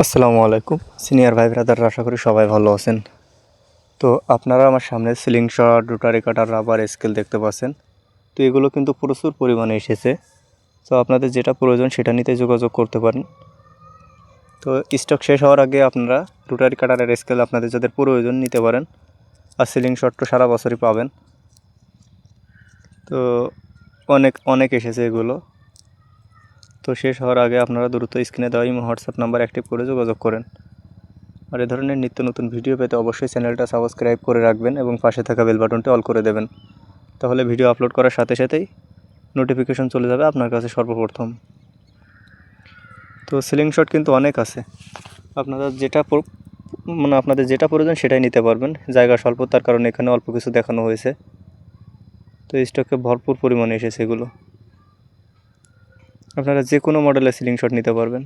আসসালামু আলাইকুম সিনিয়র ভাই ব্রাদাররা, আশা করি সবাই ভালো আছেন। তো আপনারা আমার সামনে সিলিং শট, রোটারি কাটার, রাবার স্কেল দেখতে পাচ্ছেন। তো এগুলো কিন্তু প্রচুর পরিমাণে এসেছে। তো আপনাদের যেটা প্রয়োজন সেটা নিতে যোগাযোগ করতে পারেন। তো স্টক শেষ হওয়ার আগে আপনারা রোটারি কাটারের স্কেল আপনাদের যাদের প্রয়োজন নিতে পারেন। আর সিলিং শট তো সারা বছরই পাবেন। তো অনেক এসেছে এগুলো। তো শেষ হওয়ার আগে আপনারা দ্রুত স্ক্রিনে দেওয়া হোয়াটসঅ্যাপ নাম্বার অ্যাক্টিভ করে যোগাযোগ করেন। আর এ ধরনের নিত্য নতুন ভিডিও পেতে অবশ্যই চ্যানেলটা সাবস্ক্রাইব করে রাখবেন এবং পাশে থাকা বেল বাটনটি অল করে দেবেন। তাহলে ভিডিও আপলোড করার সাথে সাথেই নোটিফিকেশন চলে যাবে আপনার কাছে সর্বপ্রথম। তো সিলিং শট কিন্তু অনেক আছে, আপনাদের যেটা প্রয়োজন সেটাই নিতে পারবেন। জায়গা স্বল্পতার কারণে এখানে অল্প কিছু দেখানো হয়েছে। তো স্টকে ভরপুর পরিমাণে এসেছে এগুলো। আপনারা যে কোনো মডেলের সিলিং শট নিতে পারবেন।